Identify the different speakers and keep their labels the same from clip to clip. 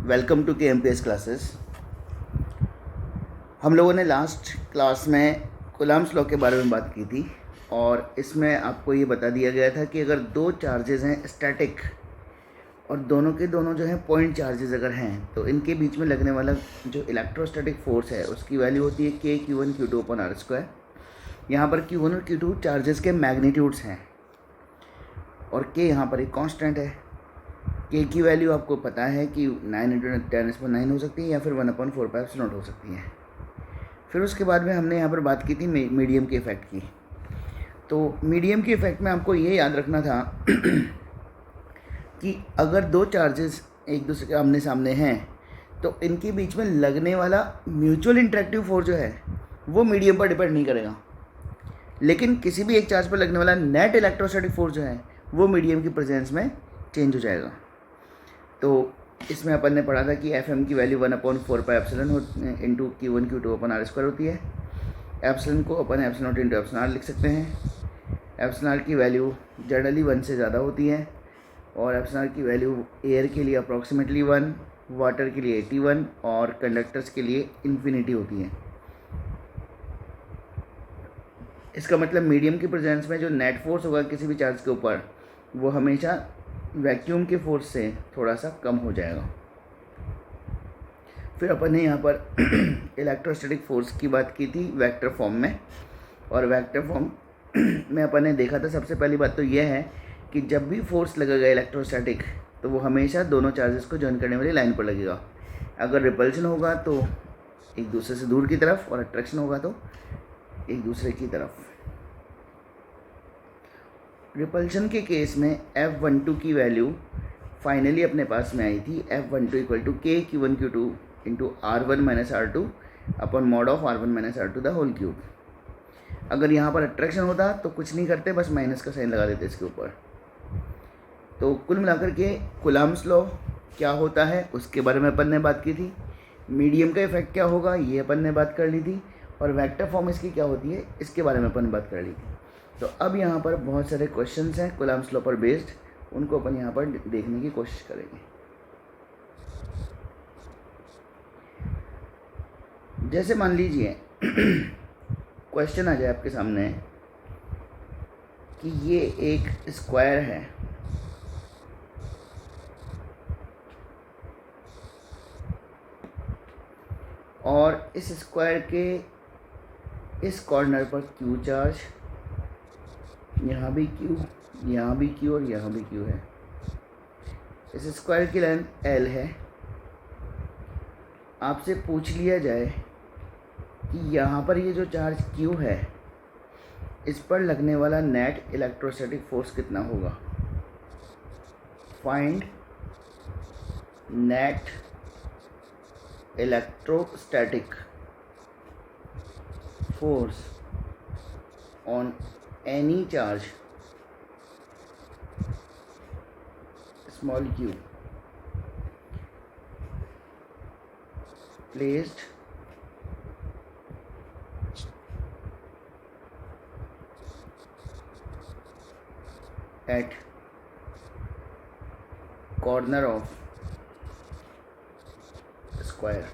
Speaker 1: Welcome to KMPS classes. हम लोगों ने लास्ट क्लास में कूलम्ब्स लॉ के बारे में बात की थी और इसमें आपको ये बता दिया गया था कि अगर दो चार्जेस हैं स्टैटिक और दोनों के दोनों जो हैं पॉइंट चार्जेस अगर हैं तो इनके बीच में लगने वाला जो इलेक्ट्रोस्टैटिक फोर्स है उसकी वैल्यू होती है K Q1 Q2 upon R²। यहाँ पर Q1 और Q2 चार्जेस के मैग्नीट्यूड्स हैं और K यहाँ पर एक कांस्टेंट है। K की वैल्यू आपको पता है कि 9×10⁹ हो सकती है या फिर 1/4πε0 हो सकती है। फिर उसके बाद में हमने यहाँ पर बात की थी मीडियम के इफ़ेक्ट की। तो मीडियम के इफ़ेक्ट में आपको ये याद रखना था कि अगर दो चार्जेस एक दूसरे के आमने सामने हैं तो इनके बीच में लगने वाला म्यूचुअल इंटरेक्टिव फोर्स जो है वो मीडियम पर डिपेंड नहीं करेगा, लेकिन किसी भी एक चार्ज पर लगने वाला नेट इलेक्ट्रोस्टैटिक फोर्स जो है वो मीडियम की प्रेजेंस में चेंज हो जाएगा। तो इसमें अपन ने पढ़ा था कि FM की value 1/4πε into Q1 Q2 upon R² होती है। एप्सिलॉन को अपन एप्सिलॉन इंटू एप्सिलॉन लिख सकते हैं। एप्सिलॉन की वैल्यू जनरली 1 से ज़्यादा होती है और एप्सिलॉन की वैल्यू एयर के लिए अप्रॉक्सीमेटली 1, वाटर के लिए 81 और कंडक्टर्स के लिए इन्फिनिटी होती है। इसका मतलब मीडियम की प्रेजेंस में जो नेट फोर्स होगा किसी भी चार्ज के ऊपर वो हमेशा वैक्यूम के फोर्स से थोड़ा सा कम हो जाएगा। फिर अपन ने यहाँ पर इलेक्ट्रोस्टैटिक फोर्स की बात की थी वेक्टर फॉर्म में, और वेक्टर फॉर्म में अपन ने देखा था सबसे पहली बात तो यह है कि जब भी फोर्स लगेगा इलेक्ट्रोस्टैटिक तो वो हमेशा दोनों चार्जेस को जॉइन करने वाली लाइन पर लगेगा। अगर रिपल्शन होगा तो एक दूसरे से दूर की तरफ और अट्रैक्शन होगा तो एक दूसरे की तरफ। रिपल्शन के केस में F12 की वैल्यू फाइनली अपने पास में आई थी F12 equal to K Q1 Q2 into R1 - R2 upon mod of R1 - R2 the whole cube. अगर यहाँ पर अट्रैक्शन होता तो कुछ नहीं करते, बस माइनस का साइन लगा देते इसके ऊपर। तो कुल मिलाकर के कूलम्ब्स लॉ क्या होता है उसके बारे में अपन ने बात की थी। मीडियम का इफेक्ट क्या होगा ये अपन ने बात कर ली थी, और वेक्टर फॉर्म इसकी क्या होती है इसके बारे में अपन ने बात कर ली थी। तो अब यहाँ पर बहुत सारे क्वेश्चंस हैं कूलम्ब्स लॉ पर बेस्ड, उनको अपन यहाँ पर देखने की कोशिश करेंगे। जैसे मान लीजिए क्वेश्चन आ जाए आपके सामने कि ये एक स्क्वायर है और इस स्क्वायर के इस कॉर्नर पर Q चार्ज, यहाँ भी Q, यहाँ भी Q और यहाँ भी Q है। इस स्क्वायर की लेंथ L है। आपसे पूछ लिया जाए कि यहाँ पर ये जो चार्ज Q है इस पर लगने वाला नेट इलेक्ट्रोस्टैटिक फोर्स कितना होगा। Find net electrostatic force on any charge small q placed at corner of square।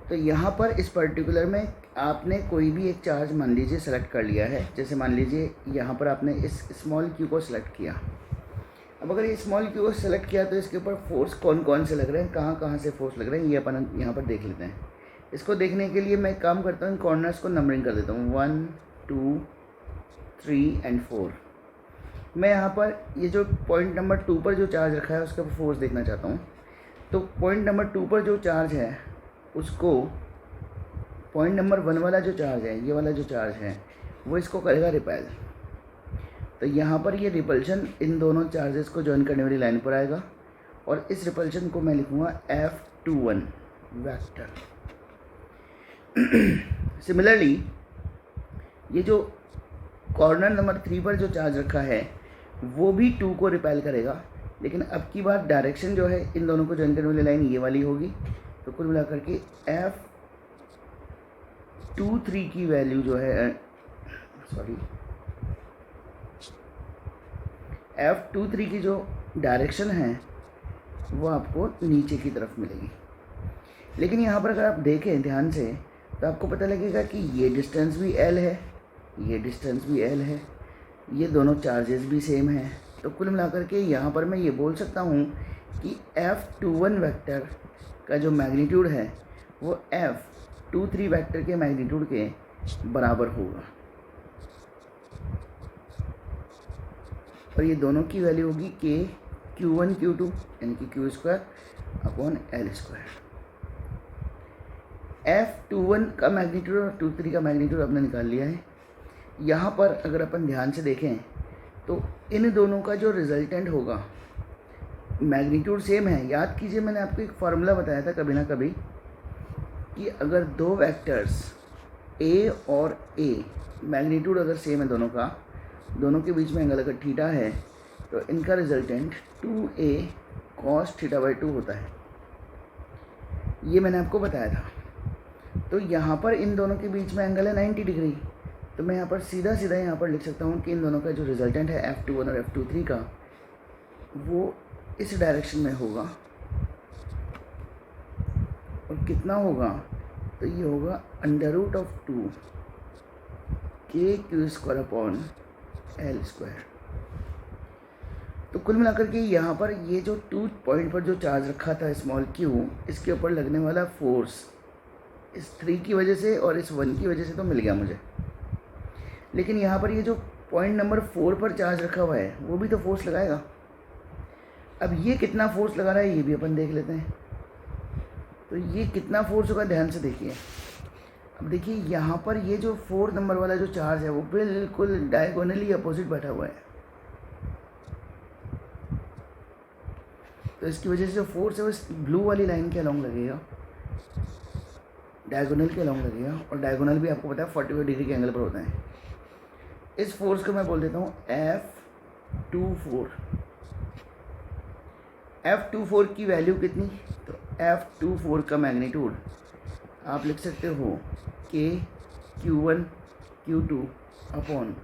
Speaker 1: तो यहाँ पर इस पर्टिकुलर में आपने कोई भी एक चार्ज मान लीजिए सेलेक्ट कर लिया है। जैसे मान लीजिए यहाँ पर आपने इस स्मॉल क्यू को सिलेक्ट किया। अब अगर ये स्मॉल क्यू को सिलेक्ट किया तो इसके ऊपर फोर्स कौन कौन से लग रहे हैं, कहाँ कहाँ से फोर्स लग रहे हैं, ये अपन यहाँ पर देख लेते हैं। इसको देखने के लिए मैं काम करता हूँ, कॉर्नर्स को नंबरिंग कर देता हूँ 1 2 3 एंड 4। मैं यहाँ पर ये जो पॉइंट नंबर 2 पर जो चार्ज रखा है उसके ऊपर फोर्स देखना चाहता हूँ। तो पॉइंट नंबर 2 पर जो चार्ज है उसको पॉइंट नंबर 1 वाला जो चार्ज है, ये वाला जो चार्ज है वो इसको करेगा रिपेल। तो यहाँ पर ये रिपल्शन इन दोनों चार्जेस को जॉइन करने वाली लाइन पर आएगा और इस रिपल्शन को मैं लिखूँगा F21 वेक्टर। सिमिलरली ये जो कॉर्नर नंबर 3 पर जो चार्ज रखा है वो भी 2 को रिपेल करेगा, लेकिन अब की बार डायरेक्शन जो है इन दोनों को जॉइन करने वाली लाइन ये वाली होगी। तो कुल मिलाकर के F23 की वैल्यू जो है F23 की जो डायरेक्शन है वो आपको नीचे की तरफ मिलेगी। लेकिन यहाँ पर अगर आप देखें ध्यान से तो आपको पता लगेगा कि ये डिस्टेंस भी L है, ये डिस्टेंस भी L है, ये दोनों चार्जेस भी सेम हैं। तो कुल मिलाकर के यहाँ पर मैं ये बोल सकता हूँ कि F21 वेक्टर का जो मैग्नीट्यूड है वो F23 वेक्टर के मैग्नीट्यूड के बराबर होगा, और ये दोनों की वैल्यू होगी K Q1 Q2 यानी कि Q square upon L square. F21 का मैग्नीट्यूड और 23 का मैग्नीट्यूड आपने निकाल लिया है। यहाँ पर अगर अपन ध्यान से देखें तो इन दोनों का जो रिजल्टेंट होगा, मैग्नीट्यूड सेम है। याद कीजिए मैंने आपको एक फार्मूला बताया था कभी ना कभी कि अगर दो वेक्टर्स A और A मैग्नीट्यूड अगर सेम है दोनों का, दोनों के बीच में एंगल अगर थीटा है, तो इनका रिजल्टेंट 2A cos θ/2 होता है। ये मैंने आपको बताया था। तो यहाँ पर इन दोनों के बीच में एंगल है 90 डिग्री, तो मैं यहाँ पर सीधा सीधा यहाँ पर लिख सकता हूँ कि इन दोनों का जो रिजल्टेंट है F21 और F23 का, वो इस डायरेक्शन में होगा। और कितना होगा, तो ये होगा √2 KQ square upon L square. तो कुल मिलाकर के यहाँ पर ये जो 2 पॉइंट पर जो चार्ज रखा था स्मॉल q, इसके ऊपर लगने वाला फोर्स इस 3 की वजह से और इस 1 की वजह से तो मिल गया मुझे। लेकिन यहाँ पर ये जो पॉइंट नंबर 4 पर चार्ज रखा हुआ है वो भी तो फोर्स लगाएगा। अब ये कितना फोर्स लगा रहा है ये भी अपन देख लेते हैं। तो ये कितना फोर्स होगा ध्यान से देखिए। अब देखिए यहाँ पर ये जो 4 नंबर वाला जो चार्ज है वो बिल्कुल डायगोनली अपोजिट बैठा हुआ है, तो इसकी वजह से जो फोर्स है वो इस ब्लू वाली लाइन के अलॉन्ग लगेगा, डायगोनल के अलॉन्ग लगेगा। और डायगोनल भी आपको पता है 45 डिग्री के एंगल पर होता है। इस फोर्स को मैं बोल देता हूँ F24। F24 की वैल्यू कितनी, तो F24 का मैग्नीट्यूड आप लिख सकते हो K Q1 Q2 अपॉन,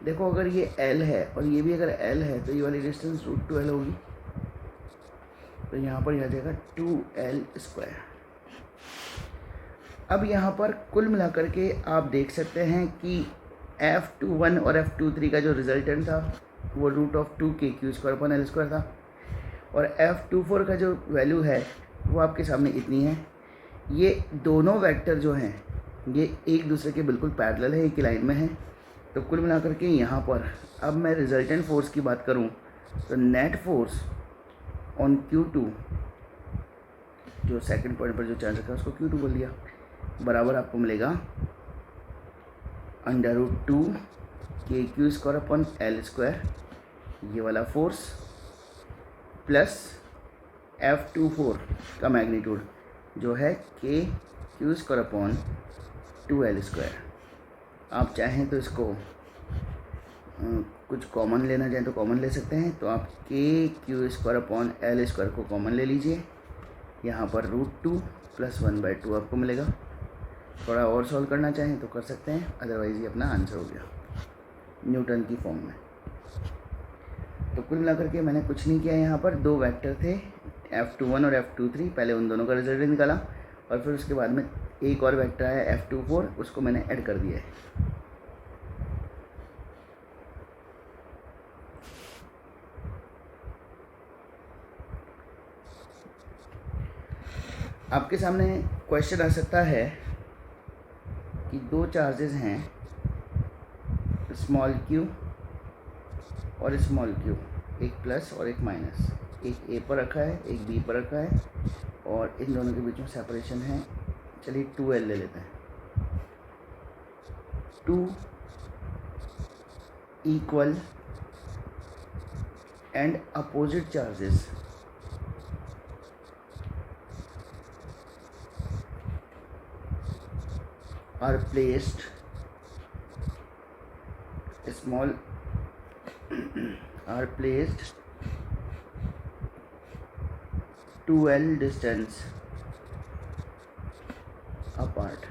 Speaker 1: देखो अगर ये L है और ये भी अगर L है तो ये वाली डिस्टेंस √2L होगी, तो यहाँ पर आ जाएगा 2L स्क्वायर। अब यहाँ पर कुल मिलाकर के आप देख सकते हैं कि F21 और F23 का जो रिजल्टेंट था वो √2 KQ square upon L square था, और F24 का जो वैल्यू है वो आपके सामने इतनी है। ये दोनों वेक्टर जो हैं ये एक दूसरे के बिल्कुल पैरेलल है, एक ही लाइन में है। तो कुल मिलाकर के यहाँ पर अब मैं रिजल्टेंट फोर्स की बात करूँ तो नेट फोर्स ऑन Q2, जो सेकंड पॉइंट पर जो चार्ज रखा है उसको Q2 बोल दिया, बराबर आपको मिलेगा √2 KQ square upon L square, ये वाला फोर्स प्लस F24 का मैग्नीट्यूड जो है KQ square upon 2L square. आप चाहें तो इसको कुछ कॉमन लेना चाहें तो कॉमन ले सकते हैं, तो आप KQ square upon L square को कॉमन ले लीजिए। यहाँ पर √2 + 1/2 आपको मिलेगा। थोड़ा और सॉल्व करना चाहें तो कर सकते हैं, अदरवाइज़ ये अपना आंसर हो गया न्यूटन की फॉर्म में। तो कुल मिलाकर के मैंने कुछ नहीं किया। यहाँ पर दो वेक्टर थे F21 और F23, पहले उन दोनों का रिजल्ट निकाला और फिर उसके बाद में एक और वेक्टर है F24, उसको मैंने ऐड कर दिया है। आपके सामने क्वेश्चन आ सकता है कि दो चार्जेस हैं स्मॉल q और स्मॉल q, एक प्लस और एक माइनस, एक A पर रखा है एक B पर रखा है, और इन दोनों के बीच में सेपरेशन है, चलिए 2L ले लेते हैं। 2 equal and opposite charges are placed small are placed 2L distance apart।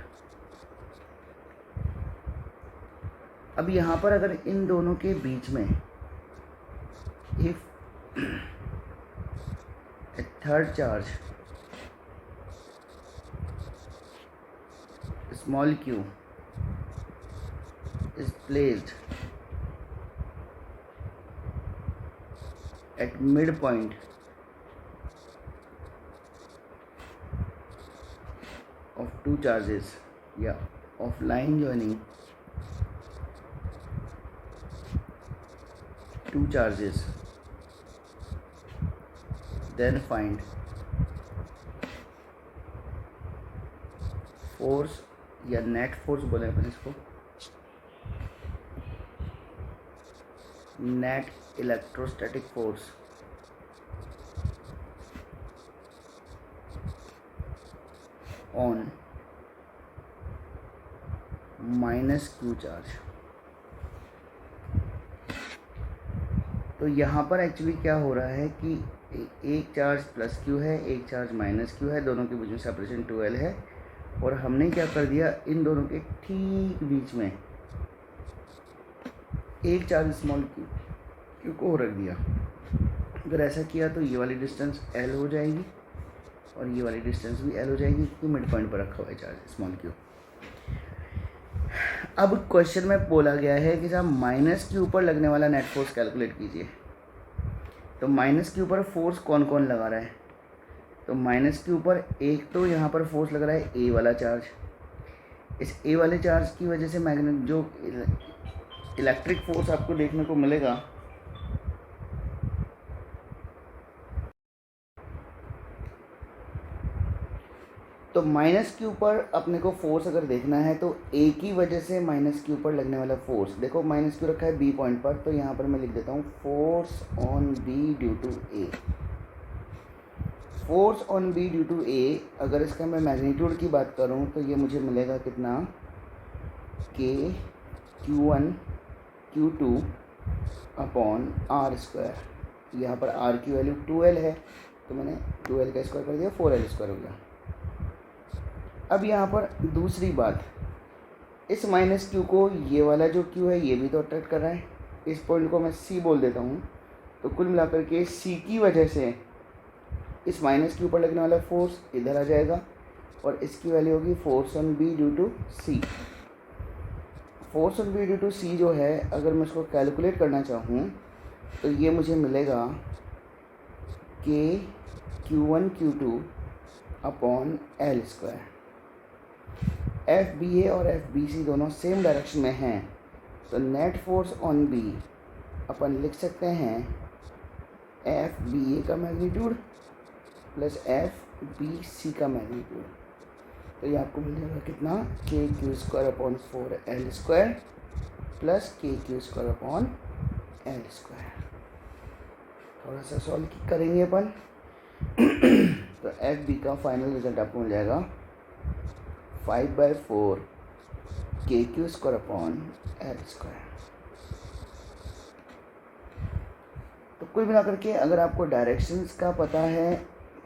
Speaker 1: अब यहाँ पर अगर इन दोनों के बीच में if a third charge, small q, is placed at midpoint of two charges, of line joining two charges, then find force या net force बोले अपन इसको, net electrostatic force on minus Q charge. तो यहाँ पर एक्चुअली क्या हो रहा है कि एक चार्ज प्लस क्यू है, एक चार्ज माइनस क्यू है, दोनों के बीच में सेपरेशन 2L है, और हमने क्या कर दिया, इन दोनों के ठीक बीच में एक चार्ज स्मॉल क्यू को रख दिया। अगर ऐसा किया तो ये वाली डिस्टेंस L हो जाएगी और ये वाली डिस्टेंस भी L हो जाएगी, क्योंकि मिड पॉइंट पर रखा हुआ है चार्ज स्मॉल क्यू। अब क्वेश्चन में बोला गया है कि साहब माइनस क्यू पर लगने वाला नेट फोर्स कैलकुलेट कीजिए। तो माइनस क्यू पर फोर्स कौन कौन लगा रहा है, तो माइनस क्यू पर एक तो यहाँ पर फोर्स लग रहा है ए वाला चार्ज। इस ए वाले चार्ज की वजह से मैग्नेट जो इलेक्ट्रिक फोर्स आपको देखने को मिलेगा, तो माइनस क्यू पर अपने को फोर्स अगर देखना है तो ए की वजह से माइनस क्यू पर लगने वाला फोर्स, देखो माइनस क्यू रखा है बी पॉइंट पर, तो यहाँ पर मैं लिख देता हूँ force on B due to A. Force on B due to A, अगर इसका मैं मैग्नीट्यूड की बात करूँ तो ये मुझे मिलेगा कितना, के Q1 Q2 upon are square. यहाँ पर आर की वैल्यू 2L है, तो मैंने 2L का स्क्वायर कर दिया, 4L स्क्वायर हो गया। अब यहाँ पर दूसरी बात, इस माइनस क्यू को ये वाला जो क्यू है ये भी तो अट्रैक्ट कर रहा है, इस पॉइंट को मैं सी बोल देता हूँ। तो कुल मिलाकर के सी की वजह से इस माइनस क्यू पर लगने वाला फोर्स इधर आ जाएगा, और इसकी वैल्यू होगी force on B due to C. Force on B due to C जो है, अगर मैं इसको कैलकुलेट करना चाहूँ तो ये मुझे मिलेगा के Q1 Q2 upon L square. F B A और एफ बी सी दोनों सेम डायरेक्शन में हैं, तो नेट फोर्स ऑन बी अपन लिख सकते हैं एफ बी ए का magnitude plus F B C का मैग्नीट्यूड। तो ये आपको मिल जाएगा कितना, K Q square upon 4L square plus K Q square upon L square. थोड़ा सा सॉल्व करेंगे अपन। तो एफ बी का फाइनल रिजल्ट आपको मिल जाएगा 5/4 K Q square upon L square. तो कुल मिलाकर के अगर आपको डायरेक्शंस का पता है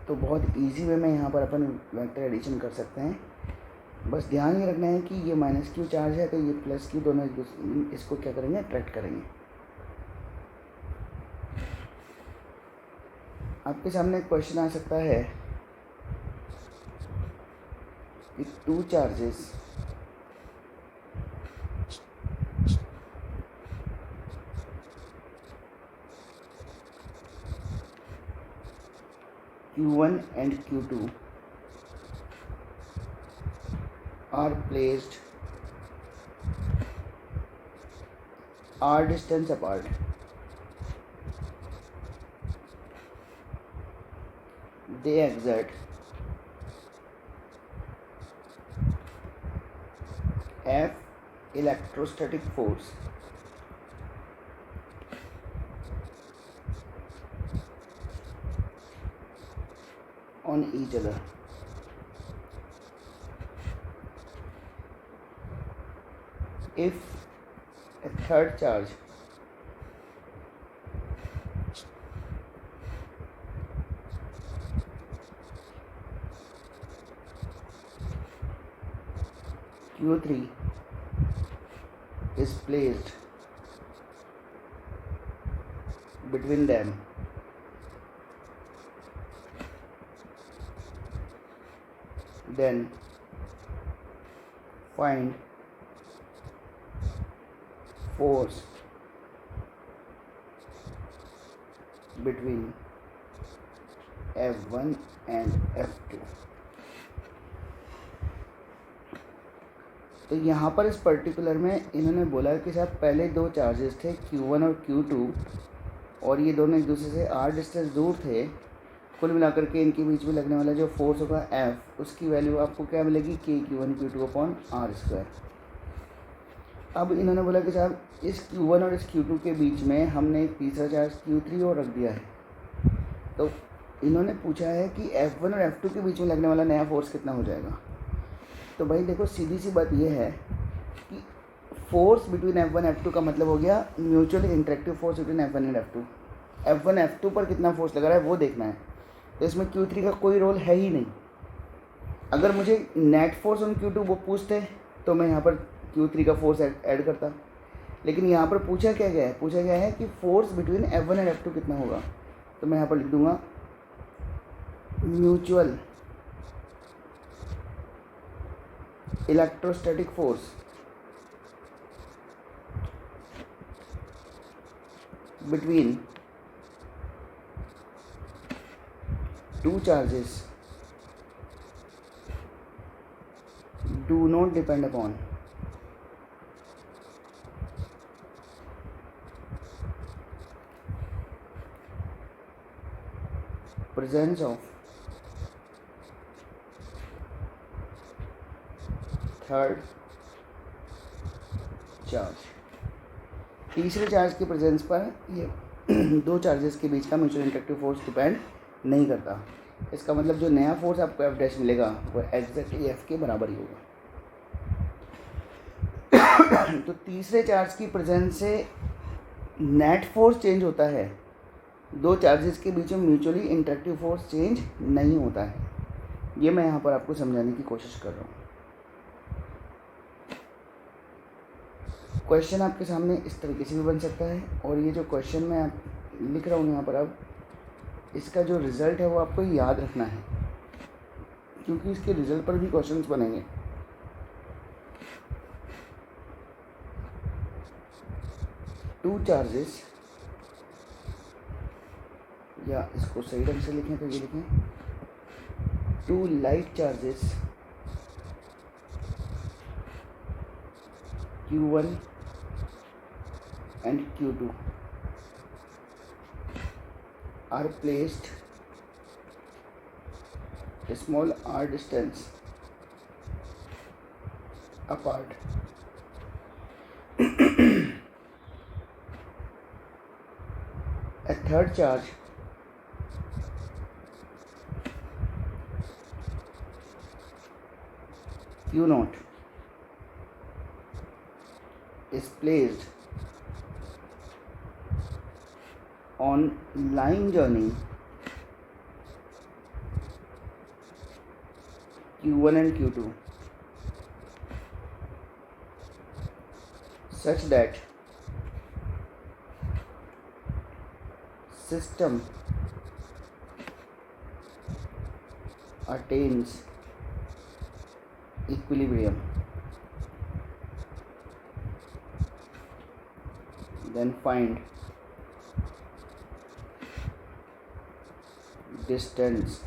Speaker 1: तो बहुत इजी वे में यहाँ पर अपन वेक्टर एडिशन कर सकते हैं। बस ध्यान ये रखना है कि ये माइनस क्यू चार्ज है, तो ये प्लस क्यू दोनों इसको क्या करेंगे, अट्रैक्ट करेंगे। आपके सामने एक क्वेश्चन आ सकता है कि two charges Q1 and Q2 are placed r distance apart. They exert F electrostatic force on each other. If a third charge Q3 is placed between them, then find force between F1 and F2। तो यहाँ पर इस particular में इन्होंने बोला कि साहब पहले दो चार्जेस थे Q1 और Q2, और ये दोनों एक दूसरे से r डिस्टेंस दूर थे। कुल मिलाकर के इनके बीच में लगने वाला जो फोर्स होगा F, उसकी वैल्यू आपको क्या मिलेगी, k Q1 Q2 upon r²। अब इन्होंने बोला कि साहब इस Q1 और इस Q2 के बीच में हमने एक तीसरा चार्ज Q3 और रख दिया है। तो इन्होंने पूछा है कि F1 और F2 के बीच में लगने वाला नया फोर्स कितना हो जाएगा। तो भाई देखो, सीधी सी बात यह है कि फोर्स बिटवीन F1 F2 का मतलब हो गया mutually interactive force between F1 and F2। F1 F2 पर कितना फोर्स लगा रहा है वो देखना है। तो इसमें Q3 का कोई रोल है ही नहीं। अगर मुझे नेट फोर्स ऑन Q2 वो पूछते तो मैं यहाँ पर Q3 का फोर्स ऐड करता, लेकिन यहाँ पर पूछा क्या गया है, पूछा गया है कि force between F1 and F2 कितना होगा। तो मैं यहाँ पर लिख दूँगा mutual electrostatic force between two charges do not depend upon presence of third charge. तीसरे चार्ज के प्रेजेंस पर ये दो चार्जेस के बीच का म्यूचुअल इंटरेक्टिव फोर्स डिपेंड नहीं करता। इसका मतलब जो नया फोर्स आपको एफ डैश मिलेगा वो एग्जैक्टली एफ के बराबर ही होगा। तो तीसरे चार्ज की प्रेजेंस से नेट फोर्स चेंज होता है, दो चार्जेस के बीच में म्यूचुअली इंटरेक्टिव फोर्स चेंज नहीं होता है। ये मैं यहाँ पर आपको समझाने की कोशिश कर रहा हूँ। क्वेश्चन आपके सामने इस तरीके से भी बन सकता है, और ये जो क्वेश्चन मैं लिख रहा हूँ यहाँ पर, अब इसका जो रिज़ल्ट है वो आपको याद रखना है, क्योंकि इसके रिज़ल्ट पर भी क्वेश्चंस बनेंगे। टू चार्जेस, या इसको सही ढंग से लिखें तो ये लिखें, two light charges Q1 and Q2 are placed a small r distance apart. A third charge Q0 is placed on line journey Q1 and Q2 such that system attains equilibrium. Then find distance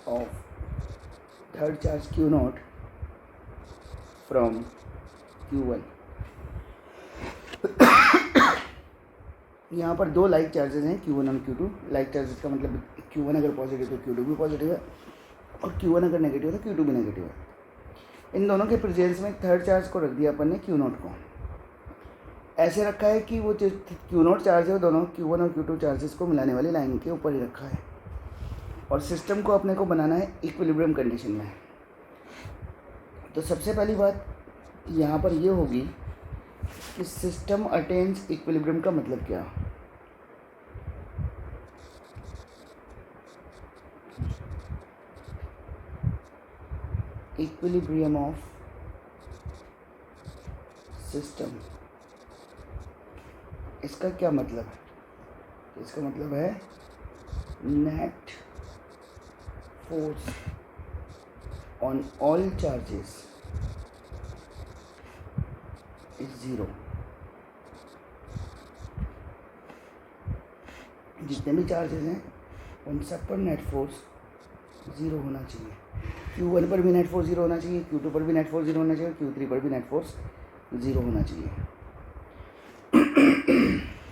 Speaker 1: of third charge Q0 from Q1. यहाँ पर दो like charges हैं Q1 और Q2। Like charges का मतलब Q1 अगर positive तो Q2 भी पॉजिटिव है, और Q1 अगर नेगेटिव है तो Q2 भी नेगेटिव है। इन दोनों के प्रेजेंस में थर्ड चार्ज को रख दिया अपन ने Q0 को। ऐसे रखा है कि वो जो Q0 चार्ज है वो दोनों Q1 और Q2 चार्जेस को मिलाने वाली लाइन के ऊपर ही रखा है, और सिस्टम को अपने को बनाना है इक्विलिब्रियम कंडीशन में। तो सबसे पहली बात यहाँ पर ये होगी कि सिस्टम अटेन्स इक्विलिब्रियम का मतलब क्या। इक्विलिब्रियम ऑफ सिस्टम, इसका क्या मतलब है? इसका मतलब है net force on all charges is zero. जितने भी चार्जेस हैं उन सब पर नेट फोर्स ज़ीरो होना चाहिए। Q1 पर भी नेट फोर्स ज़ीरो होना चाहिए, Q2 पर भी नेट फोर्स ज़ीरो होना चाहिए, Q3 पर भी नेट फोर्स ज़ीरो होना चाहिए।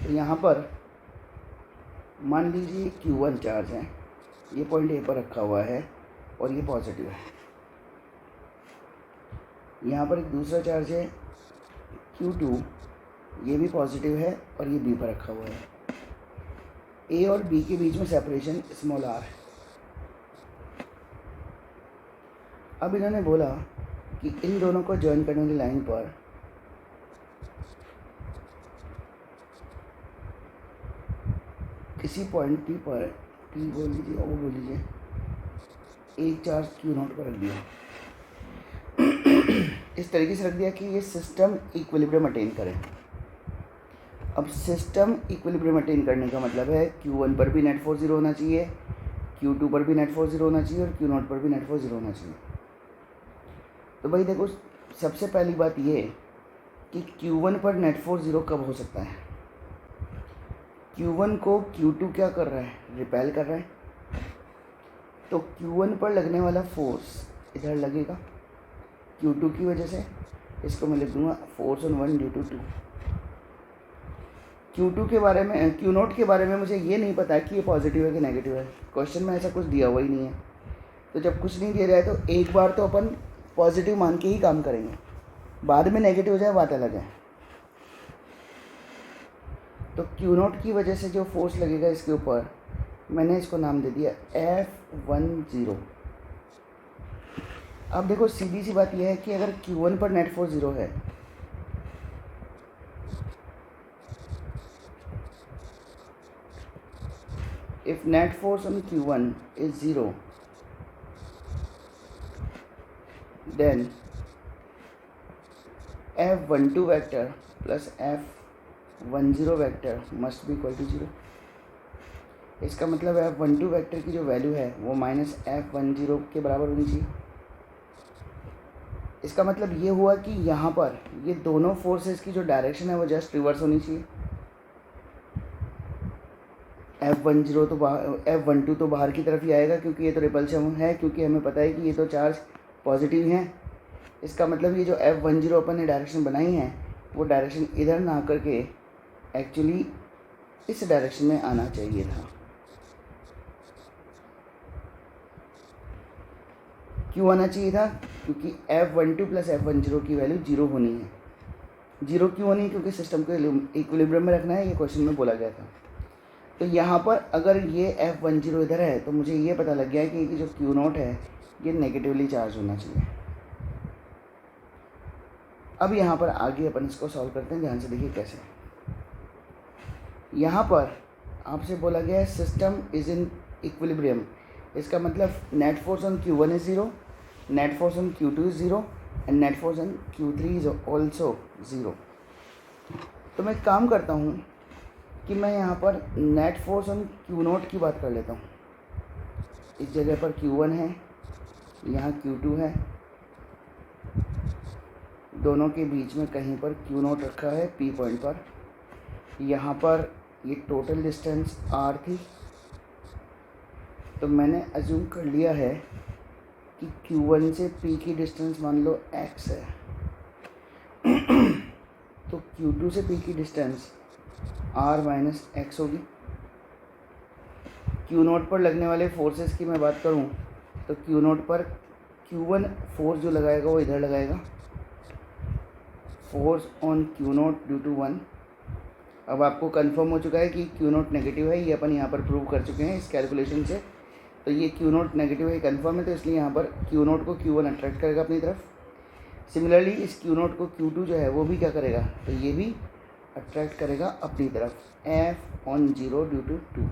Speaker 1: तो यहाँ पर मान लीजिए Q1 चार्ज है, ये पॉइंट ए पर रखा हुआ है और ये पॉजिटिव है। यहाँ पर एक दूसरा चार्ज है Q2, ये भी पॉजिटिव है और ये बी पर रखा हुआ है। ए और बी के बीच में सेपरेशन स्मॉल आर है। अब इन्होंने बोला कि इन दोनों को जॉइन करने वाली लाइन पर किसी पॉइंट पी पर, पी बोल लीजिए, ओ बोल लीजिए, एक चार्ज Q0 पर रख दिया। इस तरीके से रख दिया कि ये सिस्टम इक्विलिब्रियम अटेन करे। अब सिस्टम इक्विलिब्रियम अटेन करने का मतलब है Q1 पर भी नेट फोर्स ज़ीरो होना चाहिए, Q2 पर भी नेट फोर्स ज़ीरो होना चाहिए और Q0 पर भी नेट फोर्स ज़ीरो होना चाहिए। तो भाई देखो, सबसे पहली बात ये कि Q1 पर नेट फोर्स ज़ीरो कब हो सकता है? Q1 को Q2 क्या कर रहा है? रिपेल कर रहा है। तो Q1 पर लगने वाला फोर्स इधर लगेगा Q2 की वजह से। इसको मैं लिख दूँगा force on 1 due to 2। Q2 के बारे में, Q0 के बारे में मुझे ये नहीं पता कि ये पॉजिटिव है कि नेगेटिव है। क्वेश्चन में ऐसा कुछ दिया हुआ ही नहीं है। तो जब कुछ नहीं दिया जाए तो एक बार तो अपन पॉजिटिव मान के ही काम करेंगे, बाद में नेगेटिव हो जाए बात अलग है। तो Q0 की वजह से जो फोर्स लगेगा इसके ऊपर, मैंने इसको नाम दे दिया F10। अब देखो, सीधी सी बात यह है कि अगर Q1 पर नेट फोर्स ज़ीरो है, if net force on Q1 is 0, then F12 vector plus F10 vector must be equal to 0। इसका मतलब F12 वेक्टर की जो वैल्यू है वो माइनस F10 के बराबर होनी चाहिए। इसका मतलब ये हुआ कि यहाँ पर ये दोनों फोर्सेस की जो डायरेक्शन है वो जस्ट रिवर्स होनी चाहिए। F10 तो बाहर, F12 तो बाहर की तरफ ही आएगा क्योंकि ये तो रिपल्शन है, क्योंकि हमें पता है कि ये तो चार्ज पॉजिटिव हैं। इसका मतलब ये जो F10 अपन ने डायरेक्शन बनाई है वो डायरेक्शन इधर ना करके एक्चुअली इस डायरेक्शन में आना चाहिए था। क्यों आना चाहिए था? क्योंकि F12 प्लस F10 की वैल्यू 0 होनी है। 0 क्यों होनी है? क्योंकि सिस्टम को इक्विलिब्रियम में रखना है, ये क्वेश्चन में बोला गया था। तो यहाँ पर अगर ये F10 इधर है तो मुझे ये पता लग गया है कि जो Q0 है ये नेगेटिवली चार्ज होना चाहिए। अब यहाँ पर आगे अपन इसको सॉल्व करते हैं, ध्यान से देखिए कैसे। यहाँ पर आपसे बोला गया है सिस्टम इज़ इन इक्विलिब्रियम। इसका मतलब net force on Q1 is 0, net force on Q2 is 0 and net force on Q3 is also 0। तो मैं काम करता हूँ कि मैं यहाँ पर नेट फोर्स ऑन Q0 की बात कर लेता हूँ। इस जगह पर Q1 है, यहाँ Q2 है, दोनों के बीच में कहीं पर Q0 रखा है P पॉइंट पर। यहाँ पर ये टोटल डिस्टेंस R थी, तो मैंने अज्यूम कर लिया है कि Q1 से P की डिस्टेंस मान लो X है। तो Q2 से P की डिस्टेंस R माइनस X होगी। Q0 पर लगने वाले फोर्सेस की मैं बात करूं तो Q0 पर Q1 फोर्स जो लगाएगा वो इधर लगाएगा, force on Q0 due to 1। अब आपको कंफर्म हो चुका है कि Q0 नेगेटिव है, ये अपन यहाँ पर प्रूव कर चुके हैं इस कैलकुलेशन से। तो ये Q0 नेगेटिव है, कंफर्म है, तो इसलिए यहाँ पर Q0 को Q1 अट्रैक्ट करेगा अपनी तरफ। सिमिलरली इस Q0 को Q2 जो है वो भी क्या करेगा, तो ये भी अट्रैक्ट करेगा अपनी तरफ F10 ड्यू टू 2।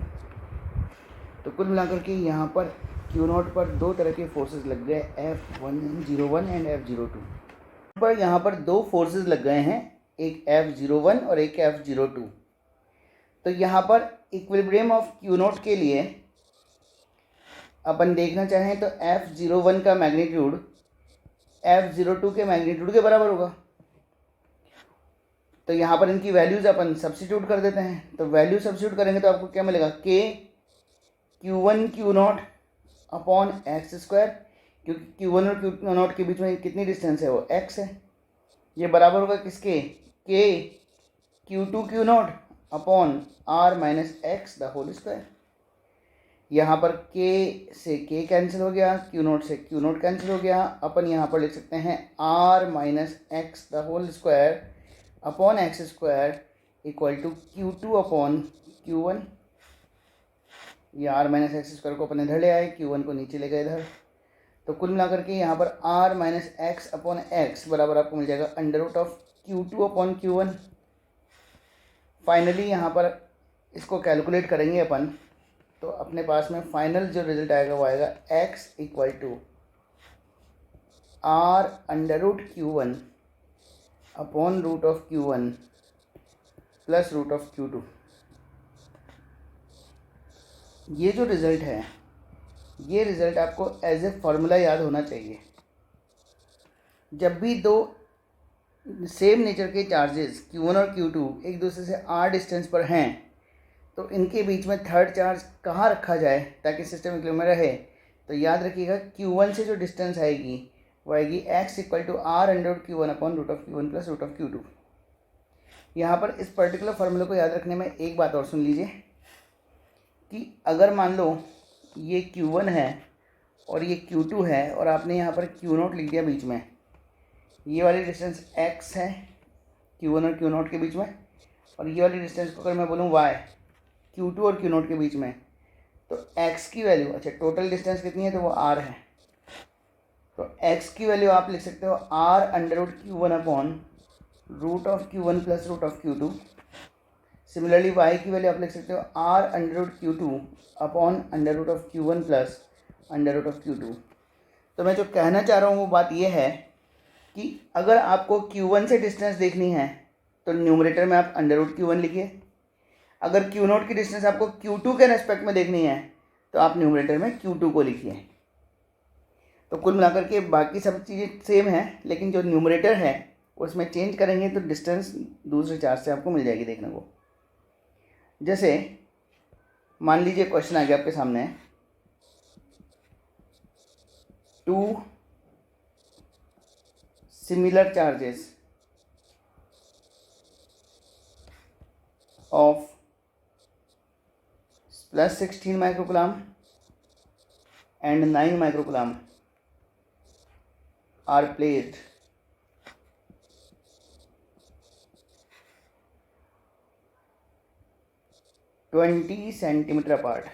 Speaker 1: तो कुल मिलाकर के यहाँ पर Q0 पर दो तरह के फोर्सेस लग गए, F101 एंड F02। पर यहाँ पर दो फोर्सेस लग गए हैं, एक F01 और एक F02। तो यहाँ पर इक्विलिब्रियम ऑफ Q0 के लिए अपन देखना चाहें तो F01 का मैग्नीट्यूड F02 के मैग्नीट्यूड के बराबर होगा। तो यहाँ पर इनकी वैल्यूज़ अपन सब्स्टिट्यूट कर देते हैं। तो वैल्यू सब्स्टिट्यूट करेंगे तो आपको क्या मिलेगा, के Q1 Q0 upon x square, क्योंकि Q1 और Q0 के बीच में कितनी डिस्टेंस है, वो x है। ये बराबर होगा किसके, के Q2 Q0 upon r minus x the whole square. यहाँ पर k से k कैंसिल हो गया, Q0 से Q0 कैंसिल हो गया। अपन यहाँ पर लिख सकते हैं r minus x the whole square upon x square equal to Q2 upon Q1। ये r माइनस एक्स स्क्वायर को अपन इधर ले आए, Q1 को नीचे ले गए इधर। तो कुल मिलाकर के यहाँ पर r minus x upon x बराबर आपको मिल जाएगा under root of Q2 upon Q1। Finally यहाँ पर इसको कैलकुलेट करेंगे अपन, तो अपने पास में फाइनल जो रिजल्ट आएगा वो आएगा x equal to r under root Q1 upon root of Q1 plus root of Q2। ये जो रिज़ल्ट है, ये रिज़ल्ट आपको एज ए फॉर्मूला याद होना चाहिए। जब भी दो सेम नेचर के चार्जेस Q1 और Q2 एक दूसरे से r डिस्टेंस पर हैं, तो इनके बीच में थर्ड चार्ज कहाँ रखा जाए ताकि सिस्टम इक्विलिब्रियम में रहे। तो याद रखिएगा Q1 से जो डिस्टेंस आएगी वो आएगी x equal to r under root Q1 upon root of Q1 plus root of Q2। यहाँ पर इस पर्टिकुलर फार्मूले को याद रखने में एक बात और सुन लीजिए कि अगर मान लो ये Q1 है और ये Q2 है और आपने यहाँ पर Q0 लिख दिया बीच में, ये वाली डिस्टेंस x है Q1 और Q0 के बीच में, और ये वाली डिस्टेंस को अगर मैं बोलूँ y Q2 और Q0 के बीच में, तो x की वैल्यू, अच्छा टोटल डिस्टेंस कितनी है तो वो r है। तो x की वैल्यू आप लिख सकते हो r under root Q1 upon root of Q1 plus root of Q2। Similarly y की वैल्यू आप लिख सकते हो r under root Q2 upon under root of Q1 plus under root of Q2। तो मैं जो कहना चाह रहा हूँ वो बात ये है कि अगर आपको Q1 से डिस्टेंस देखनी है तो न्यूमरेटर में आप अंडर रूट Q1 लिखिए। अगर Q0 की डिस्टेंस आपको Q2 के रेस्पेक्ट में देखनी है तो आप न्यूमरेटर में Q2 को लिखिए। तो कुल मिलाकर के बाकी सब चीज़ें सेम हैं, लेकिन जो न्यूमरेटर है उसमें चेंज करेंगे तो डिस्टेंस दूसरे चार्ज से आपको मिल जाएगी देखने को। जैसे मान लीजिए क्वेश्चन आ गया आपके सामने, 2 similar charges of plus 16 microcoulomb and 9 microcoulomb are placed (20 centimeter) apart.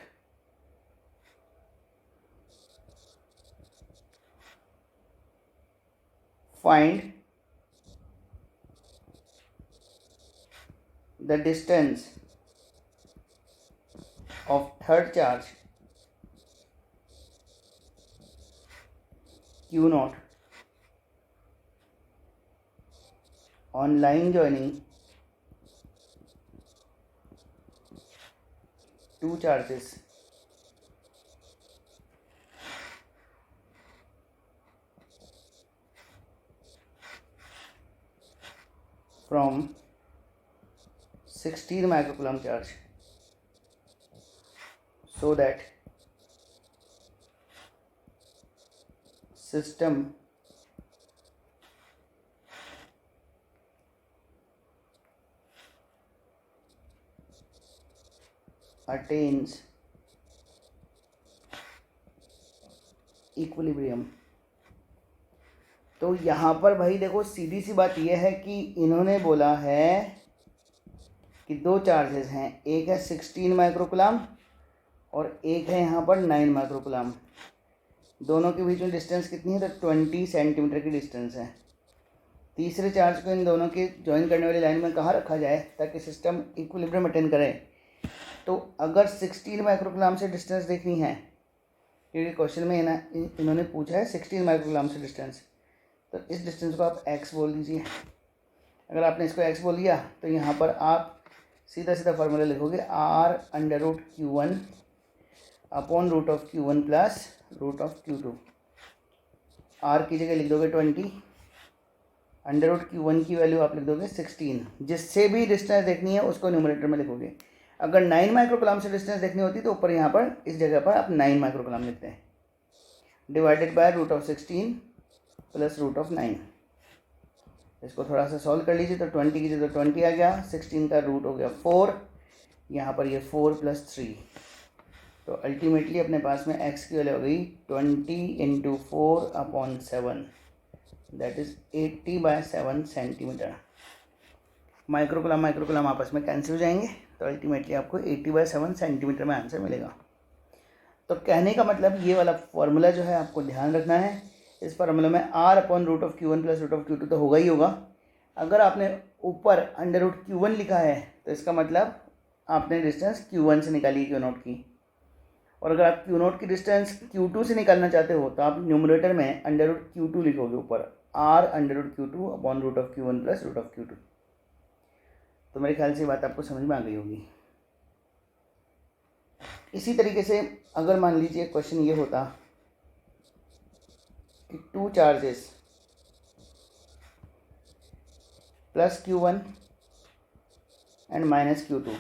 Speaker 1: Find the distance of third charge Q0 on line joining two charges from 16 microcoulomb charge, so that system attains equilibrium. तो यहाँ पर भाई देखो सीधी सी बात यह है कि इन्होंने बोला है कि दो चार्जेस हैं, एक है 16 माइक्रोकुलाम और एक है यहाँ पर 9 माइक्रोकुलाम। दोनों के बीच में डिस्टेंस कितनी है तो 20 सेंटीमीटर की डिस्टेंस है। तीसरे चार्ज को इन दोनों के ज्वाइन करने वाली लाइन में कहाँ रखा जाए ताकि सिस्टम इक्विलिब्रियम अटेन करे। तो अगर 16 माइक्रोकुलाम से डिस्टेंस देखनी है, क्योंकि क्वेश्चन में इन्होंने पूछा है 16 माइक्रोकुलाम से डिस्टेंस, तो इस डिस्टेंस को आप x बोल दीजिए। अगर आपने इसको x बोल दिया तो यहाँ पर आप सीधा सीधा फार्मूला लिखोगे r under root Q1 upon root of Q1 plus root of Q2। R की जगह लिख दोगे 20, अंडर रूट Q1 की वैल्यू आप लिख दोगे 16। जिससे भी डिस्टेंस देखनी है उसको न्यूमरेटर में लिखोगे। अगर 9 माइक्रोकूलम से डिस्टेंस देखनी होती तो ऊपर यहाँ पर इस जगह पर आप 9 माइक्रोकूलम लिखते हैं, divided by root of 16 plus root of 9। इसको थोड़ा सा सॉल्व कर लीजिए तो 20 की जगह 20 आ गया, 16 का रूट हो गया 4, यहाँ पर ये 4 + 3, तो अल्टीमेटली अपने पास में x की वैल्यू हो गई 20 × 4/7, दैट इज़ 80/7 सेंटीमीटर। माइक्रोकूलम आपस में कैंसिल हो जाएंगे, तो अल्टीमेटली आपको 80/7 सेंटीमीटर में आंसर मिलेगा। तो कहने का मतलब ये वाला फॉर्मूला जो है आपको ध्यान रखना है। इस फार्मूला में R/√Q1 प्लस √Q2 तो होगा ही होगा। अगर आपने ऊपर √Q1 लिखा है तो इसका मतलब आपने डिस्टेंस Q1 से निकाली Q0 की, और अगर आप Q0 की डिस्टेंस Q2 से निकालना चाहते हो तो आप न्यूमरेटर में √Q2 लिखोगे ऊपर, R/√Q2/√Q1 प्लस √Q2। तो मेरे ख्याल से ये बात आपको समझ में आ गई होगी। इसी तरीके से अगर मान लीजिए क्वेश्चन ये होता कि 2 charges plus Q1 and minus Q2,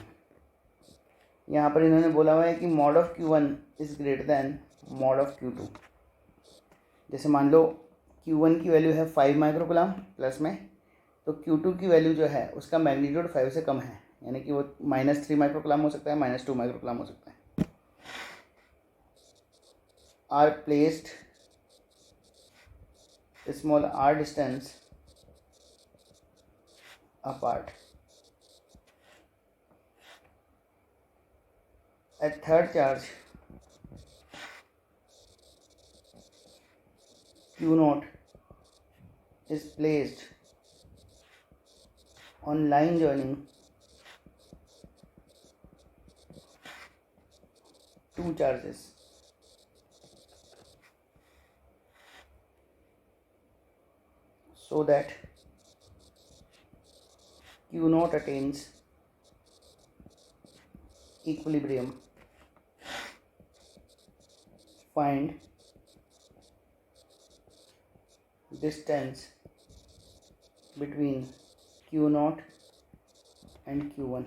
Speaker 1: यहाँ पर इन्होंने बोला हुआ है कि mod of Q1 is greater than mod of Q2। जैसे मान लो Q1 की वैल्यू है 5 माइक्रोकूलम प्लस में, तो Q2 की वैल्यू जो है उसका मैग्नीट्यूड 5 से कम है, यानी कि वो -3 माइक्रोकूलम हो सकता है, -2 माइक्रोकूलम हो सकता है। Are placed small r distance apart at third charge Q0 is placed on line joining two charges, so that Q0 attains equilibrium. Find distance between Q0 and Q1।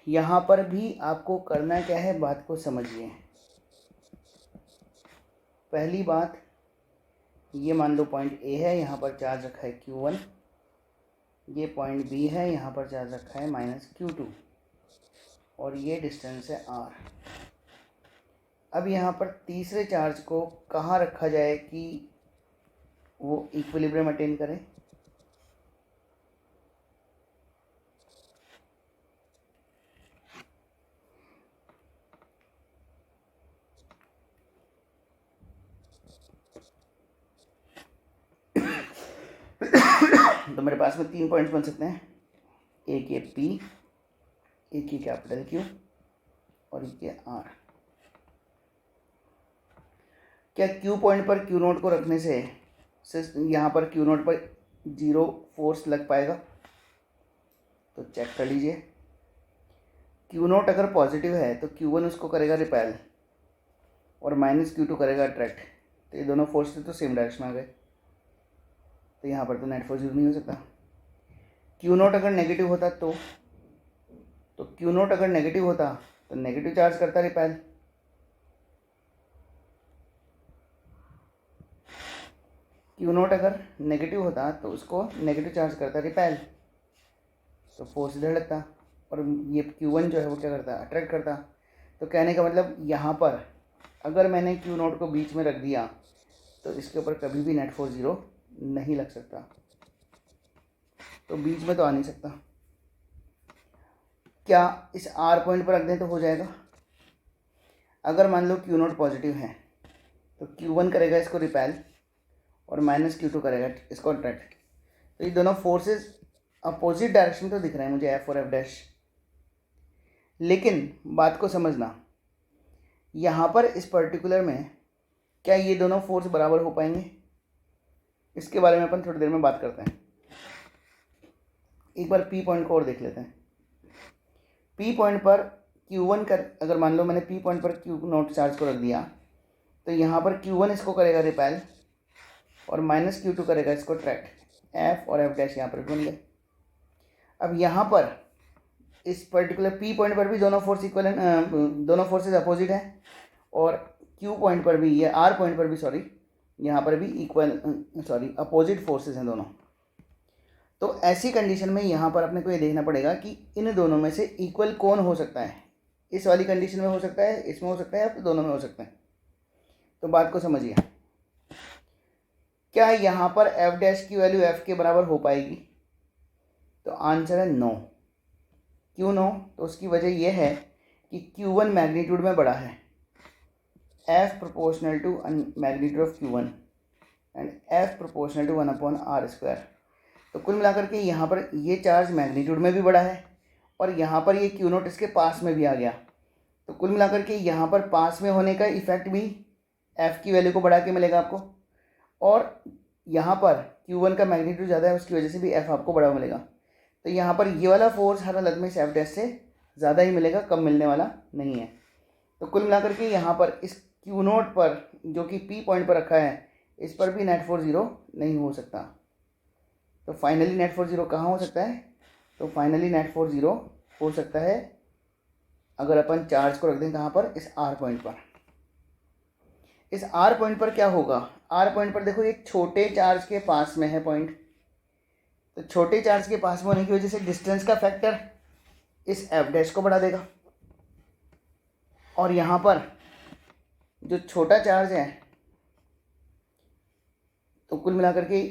Speaker 1: यहाँ पर भी आपको करना क्या है, बात को समझिए। पहली बात, ये मान लो पॉइंट A है, यहाँ पर चार्ज रखा है Q1, ये पॉइंट B है, यहाँ पर चार्ज रखा है -Q2, और ये डिस्टेंस है R। अब यहाँ पर तीसरे चार्ज को कहाँ रखा जाए कि वो इक्विलिब्रियम अटेन करे? तो मेरे पास में 3 पॉइंट्स बन सकते हैं, एक ये P, एक ये कैपिटल Q, और एक ये R। क्या Q पॉइंट पर Q0 को रखने से यहाँ पर Q0 पर 0 फोर्स लग पाएगा? तो चेक कर लीजिए। Q0 अगर पॉजिटिव है तो Q1 उसको करेगा रिपेल और -Q2 करेगा अट्रैक्ट, तो ये दोनों फोर्स तो सेम डायरेक्शन में आ गए, तो यहाँ पर तो नेट फोर्स यूज नहीं हो सकता। Q0 अगर नेगेटिव होता तो Q0 अगर नेगेटिव होता तो नेगेटिव चार्ज करता रिपेल, Q0 अगर नेगेटिव होता तो उसको नेगेटिव चार्ज करता रिपेल, तो फोर्स इधर लगता, और ये Q1 जो है वो क्या करता, अट्रैक्ट करता। तो कहने का मतलब यहाँ पर अगर मैंने Q0 को बीच में रख दिया तो इसके ऊपर कभी भी नेट फोर्स 0 नहीं लग सकता, तो बीच में तो आ नहीं सकता। क्या इस R पॉइंट पर रख दें तो हो जाएगा? अगर मान लो Q0 पॉजिटिव है तो Q1 करेगा इसको रिपेल और -Q2 करेगा इसको अट्रैक्ट, तो ये दोनों फोर्सेस अपोजिट डायरेक्शन तो दिख रहे हैं मुझे, F और F'। लेकिन बात को समझना, यहाँ पर इस पर्टिकुलर में क्या ये दोनों फोर्स बराबर हो पाएंगे? इसके बारे में अपन थोड़ी देर में बात करते हैं। एक बार P पॉइंट को और देख लेते हैं। P पॉइंट पर Q1 कर, अगर मान लो मैंने P पॉइंट पर Q नोट चार्ज को रख दिया तो यहाँ पर Q1 इसको करेगा रिपेल और -Q2 करेगा इसको ट्रैक्ट। F और F डैश यहाँ पर बन गए। अब यहाँ पर इस पर्टिकुलर P पॉइंट पर भी दोनों फोर्स इक्वल, दोनों फोर्सेस अपोजिट हैं और Q पॉइंट पर भी, ये R पॉइंट पर भी सॉरी, यहाँ पर भी इक्वल अपोजिट फोर्सेस हैं दोनों। तो ऐसी कंडीशन में यहाँ पर अपने को ये देखना पड़ेगा कि इन दोनों में से इक्वल कौन हो सकता है। इस वाली कंडीशन में हो सकता है, इसमें हो सकता है, या फिर दोनों में हो सकता है। तो बात को समझिए, क्या यहाँ पर F डैश की वैल्यू F के बराबर हो पाएगी? तो आंसर है नो। क्यों नो? तो उसकी वजह यह है कि Q1 मैग्नीट्यूड में बड़ा है, F proportional to magnitude of Q1 and F proportional to 1/r²। तो कुल मिलाकर के यहाँ पर ये चार्ज मैग्नीट्यूड में भी बड़ा है और यहाँ पर ये Q नोट इसके पास में भी आ गया। तो कुल मिलाकर के यहाँ पर पास में होने का इफेक्ट भी F की वैल्यू को बढ़ा के मिलेगा आपको, और यहाँ पर Q1 का मैग्नीट्यूड ज़्यादा है, उसकी वजह से भी F आपको बड़ा मिलेगा। तो यहाँ पर ये वाला फोर्स हर हालत में इस F डैश से ज़्यादा ही मिलेगा, कम मिलने वाला नहीं है। तो कुल मिलाकर के यहाँ पर इस Q नोट पर जो कि P पॉइंट पर रखा है, इस पर भी नेट फोर्स 0 नहीं हो सकता। तो फाइनली नेट फोर्स 0 कहाँ हो सकता है? तो फाइनली नेट फोर्स 0 हो सकता है अगर अपन चार्ज को रख दें कहाँ पर? इस R पॉइंट पर। इस R पॉइंट पर क्या होगा? R पॉइंट पर देखो एक छोटे चार्ज के पास में है पॉइंट, तो छोटे चार्ज के पास में होने की वजह से डिस्टेंस का फैक्टर इस F डैश को बढ़ा देगा, और यहाँ पर जो छोटा चार्ज है, तो कुल मिलाकर के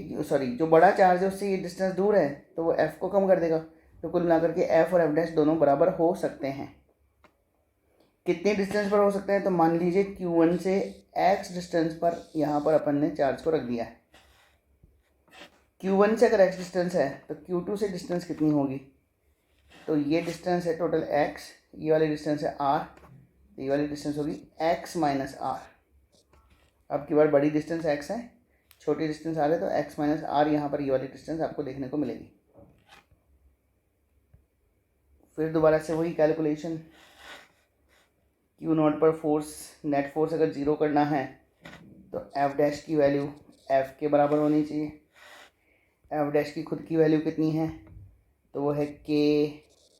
Speaker 1: जो बड़ा चार्ज है उससे ये डिस्टेंस दूर है, तो वो F को कम कर देगा। तो कुल मिलाकर के F और F डैश दोनों बराबर हो सकते हैं। कितने डिस्टेंस पर हो सकते हैं? तो मान लीजिए Q1 से X डिस्टेंस पर यहाँ पर अपन ने चार्ज को रख दिया है। Q1 से अगर X डिस्टेंस है तो Q2 से डिस्टेंस कितनी होगी? तो ये डिस्टेंस है टोटल X, ये वाली डिस्टेंस है R, तो ये वाली डिस्टेंस होगी X माइनस R। अब की बार बड़ी डिस्टेंस X है, छोटी डिस्टेंस R है, तो X माइनस R यहाँ पर ये वाली डिस्टेंस आपको देखने को मिलेगी। फिर दोबारा से वही कैलकुलेशन, Q नोट पर फोर्स, नेट फोर्स अगर 0 करना है तो F डैश की वैल्यू F के बराबर होनी चाहिए। F डैश की खुद की वैल्यू कितनी है? तो वो है K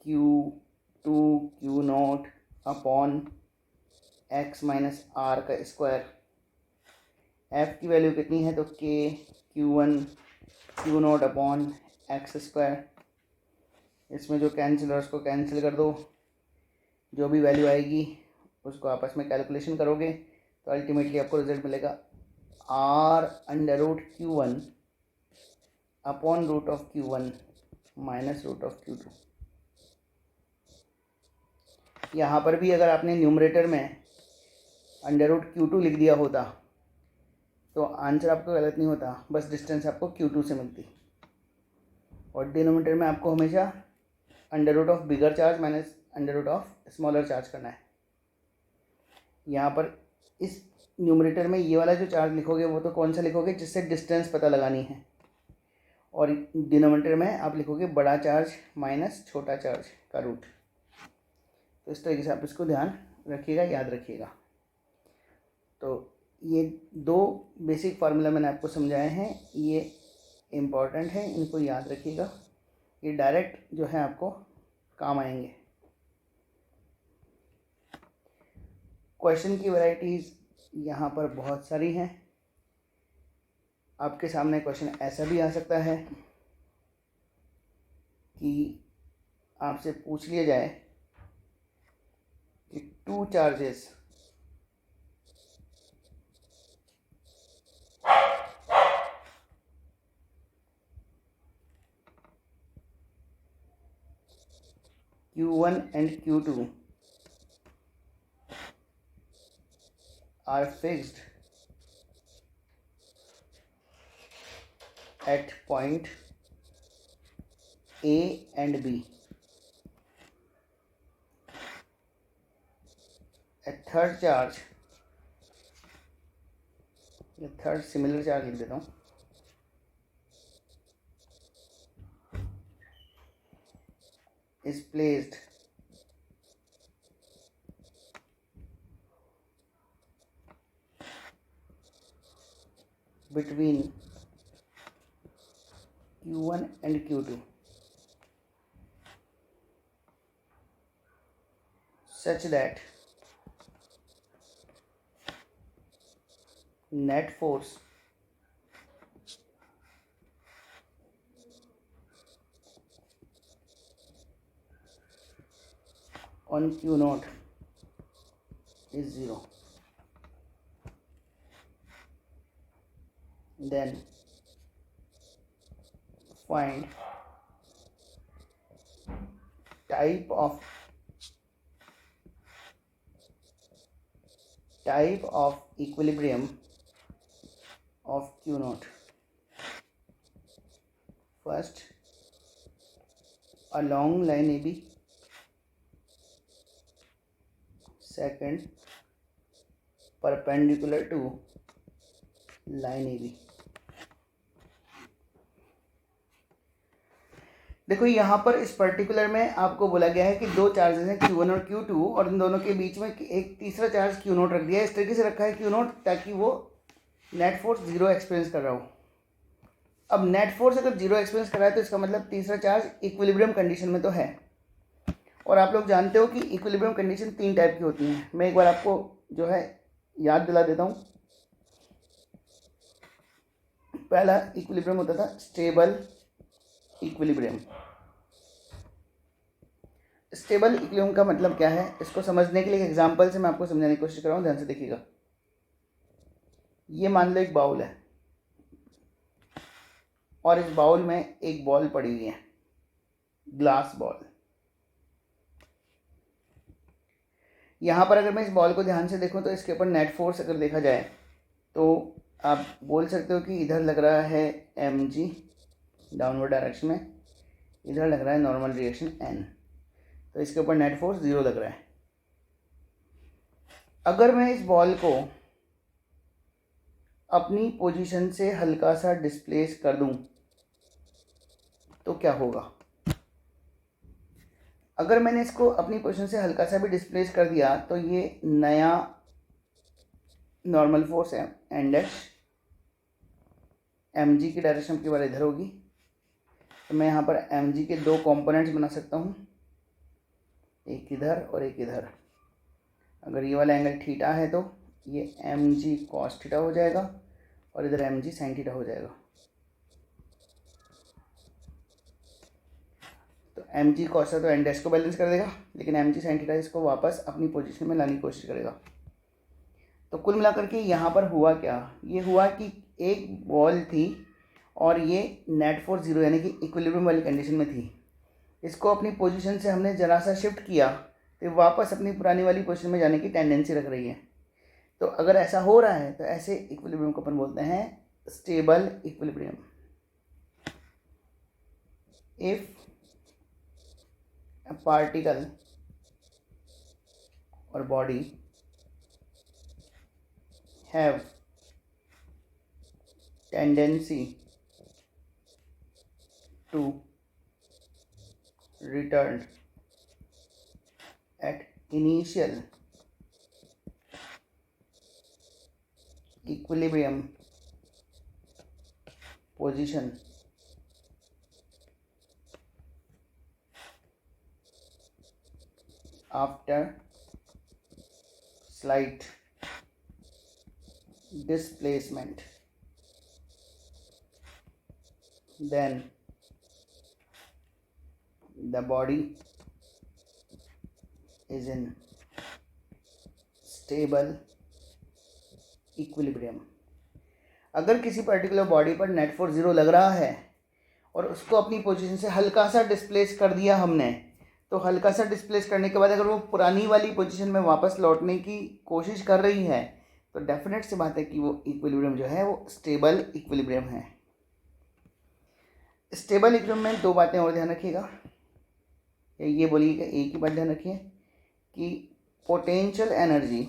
Speaker 1: Q naught upon X minus R का स्क्वायर। F की वैल्यू कितनी है? तो K Q naught upon X square. इसमें जो कैंसिल है उसको कैंसिल कर दो, जो भी वैल्यू आएगी उसको आपस में कैलकुलेशन करोगे तो अल्टीमेटली आपको रिजल्ट मिलेगा R under root Q1 upon root of Q1 minus root of Q2। यहाँ पर भी अगर आपने न्यूमरेटर में अंडर रूट Q2 लिख दिया होता तो आंसर आपका गलत नहीं होता, बस डिस्टेंस आपको Q2 से मिलती। और डिनोमिनेटर में आपको हमेशा under root of bigger charge minus under root of smaller charge करना है। यहाँ पर इस न्यूमरेटर में ये वाला जो चार्ज लिखोगे वो तो कौन सा लिखोगे? जिससे डिस्टेंस पता लगानी है, और डिनोमिनेटर में आप लिखोगे बड़ा चार्ज माइनस छोटा चार्ज का रूट। तो इस तरीके से आप इसको ध्यान रखिएगा, याद रखिएगा। तो ये 2 बेसिक फार्मूला मैंने आपको समझाए हैं, ये इम्पॉर्टेंट है, इनको याद रखिएगा, ये डायरेक्ट जो है आपको काम आएंगे। क्वेश्चन की वैरायटीज़ यहाँ पर बहुत सारी हैं। आपके सामने क्वेश्चन ऐसा भी आ सकता है कि आपसे पूछ लिया जाए कि 2 charges Q1 and Q2 are fixed at point A and B. A third charge, ये थर्ड सिमिलर चार्ज लिख देता हूँ, is placed between Q1 and Q2 such that net force on Q naught is 0. Then find type of equilibrium of Q naught. First, a long line AB. Second, perpendicular to line AB. देखो यहाँ पर इस particular में आपको बोला गया है कि दो चार्जेस हैं Q1 और Q2 और इन दोनों के बीच में एक तीसरा चार्ज Q नोट रख दिया है। इस तरीके से रखा है Q नोट ताकि वो नेट फोर्स 0 एक्सपीरियंस कर रहा हो। अब नेट फोर्स अगर 0 एक्सपीरियंस कर रहा है तो इसका मतलब तीसरा चार्ज इक्विलिब्रियम कंडीशन में तो है। और आप लोग जानते हो कि इक्विलिब्रियम कंडीशन 3 टाइप की होती हैं। मैं एक बार आपको जो है याद दिला देता हूँ। पहला इक्विलिब्रियम होता था स्टेबल इक्विलिब्रियम। स्टेबल इक्विलिब्रियम का मतलब क्या है, इसको समझने के लिए एक एग्जांपल से मैं आपको समझाने की कोशिश कर रहा हूँ। ध्यान से देखिएगा। ये मान लो एक बाउल है और इस बाउल में एक बॉल पड़ी हुई है, ग्लास बॉल। यहाँ पर अगर मैं इस बॉल को ध्यान से देखूँ तो इसके ऊपर नेट फोर्स अगर देखा जाए तो आप बोल सकते हो कि इधर लग रहा है mg डाउनवर्ड डायरेक्शन में, इधर लग रहा है नॉर्मल रिएक्शन n, तो इसके ऊपर नेट फोर्स 0 लग रहा है। अगर मैं इस बॉल को अपनी पोजीशन से हल्का सा डिस्प्लेस कर दूं तो क्या होगा। अगर मैंने इसको अपनी पोजीशन से हल्का सा भी डिस्प्लेस कर दिया तो ये नया नॉर्मल फोर्स है एन डैश, एम जी की डायरेक्शन की बार इधर होगी। तो मैं यहाँ पर एम जी के दो कंपोनेंट्स बना सकता हूँ, एक इधर और एक इधर। अगर ये वाला एंगल थीटा है तो ये एम जी कॉस थीटा हो जाएगा और इधर एम जी साइन थीटा हो जाएगा। तो एम जी कॉस तो एन डैश को बैलेंस कर देगा, लेकिन एम जी साइन थीटा इसको वापस अपनी पोजीशन में लाने की कोशिश करेगा। तो कुल मिलाकर के यहाँ पर हुआ क्या, ये हुआ कि एक बॉल थी और ये नेट फोर्स 0 यानी कि इक्विलिब्रियम वाली कंडीशन में थी। इसको अपनी पोजीशन से हमने जरा सा शिफ्ट किया तो वापस अपनी पुरानी वाली पोजीशन में जाने की टेंडेंसी रख रही है। तो अगर ऐसा हो रहा है तो ऐसे इक्विलिब्रियम को अपन बोलते हैं stable equilibrium. If a particle or body have tendency to return at initial equilibrium position after slight displacement, then the body is in stable equilibrium। अगर किसी पर्टिकुलर बॉडी पर नेट फोर्स 0 लग रहा है और उसको अपनी पोजीशन से हल्का सा डिस्प्लेस कर दिया हमने, तो हल्का सा डिस्प्लेस करने के बाद अगर वो पुरानी वाली पोजीशन में वापस लौटने की कोशिश कर रही है तो डेफिनेट सी बात है कि वो इक्विलिब्रियम जो है वो स्टेबल इक्विलिब्रियम है। स्टेबल इक्विलिब्रियम में दो बातें और ध्यान रखिएगा, ये बोलिएगा, एक ही बात ध्यान रखिए कि potential energy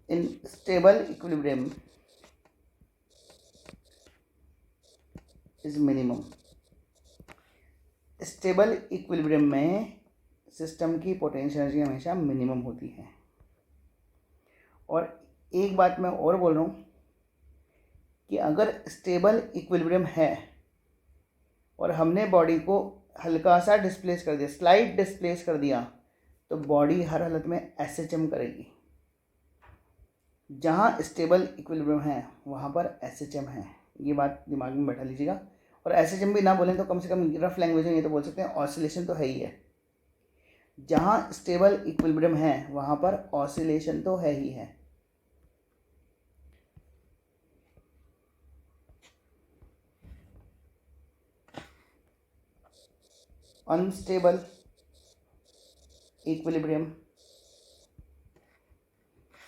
Speaker 1: in stable equilibrium is minimum. Stable equilibrium में सिस्टम की पोटेंशियल एनर्जी हमेशा मिनिमम होती है। और एक बात मैं और बोल रहा हूँ कि अगर स्टेबल इक्विलिब्रियम है और हमने बॉडी को हल्का सा डिस्प्लेस कर दिया, स्लाइट डिस्प्लेस कर दिया, तो बॉडी हर हालत में एसएचएम करेगी। जहाँ स्टेबल इक्विलिब्रियम है वहाँ पर एसएचएम है, ये बात दिमाग में बैठा लीजिएगा। और एसएचएम भी ना बोलें तो कम से कम रफ लैंग्वेज में ये तो बोल सकते हैं ऑसिलेशन तो है ही है। जहाँ स्टेबल इक्विलिब्रियम है वहाँ पर ऑसिलेशन तो है ही है। अनस्टेबल इक्विलिब्रियम,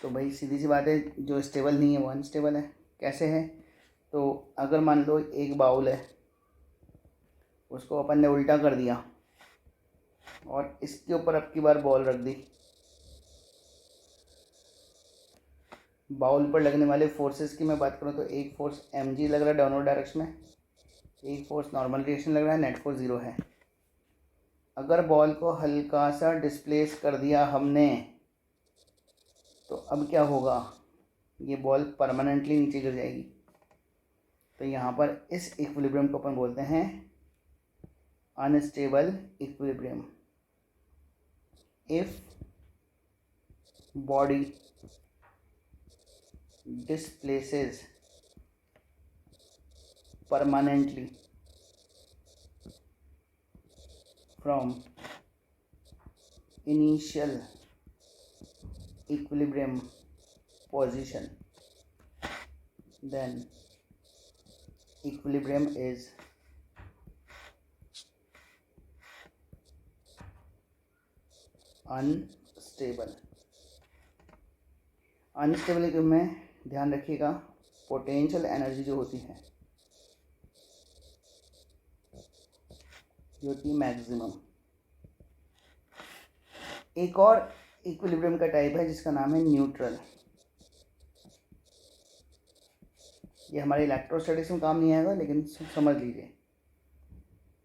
Speaker 1: तो भाई सीधी सी बात है, जो स्टेबल नहीं है वो अनस्टेबल है। कैसे है? तो अगर मान लो एक बाउल है, उसको अपन ने उल्टा कर दिया और इसके ऊपर अब की बार बॉल रख दी। बाउल पर लगने वाले फोर्सेस की मैं बात करूँ तो एक फोर्स mg लग रहा है डाउनवर्ड डायरेक्शन में, एक फोर्स नॉर्मल डायरेक्शन लग रहा है, नेट फोर्स 0 है। अगर बॉल को हल्का सा डिस्प्लेस कर दिया हमने तो अब क्या होगा? ये बॉल परमानेंटली नीचे गिर जाएगी। तो यहाँ पर इस इक्विलिब्रियम को अपन बोलते हैं unstable equilibrium. If body displaces permanently from initial equilibrium position, then equilibrium is unstable। Unstable equilibrium में ध्यान रखिएगा, पोटेंशियल एनर्जी जो होती है जो होती है मैक्सिमम। एक और इक्विलिब्रियम का टाइप है जिसका नाम है न्यूट्रल। ये हमारे इलेक्ट्रोस्टैटिक्स में काम नहीं आएगा, लेकिन समझ लीजिए।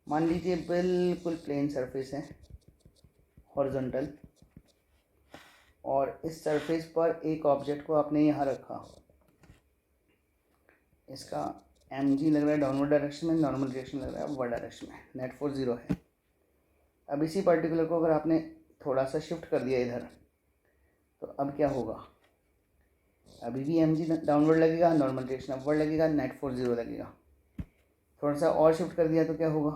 Speaker 1: मान लीजिए बिल्कुल प्लेन सरफेस है, हॉरिजॉन्टल, और इस सरफेस पर एक ऑब्जेक्ट को आपने यहाँ रखा। इसका mg लग रहा है डाउनवर्ड डायरेक्शन में, नॉर्मल डायरेक्शन लग रहा है अपवर्ड डायरेक्शन में, नेट फोर्स 0 है। अब इसी पर्टिकुलर को अगर आपने थोड़ा सा शिफ्ट कर दिया इधर, तो अब क्या होगा? अभी भी mg डाउनवर्ड लगेगा, नॉर्मल डायरेक्शन अपवर्ड लगेगा, नेट फोर्स 0 लगेगा। थोड़ा सा और शिफ्ट कर दिया तो क्या होगा?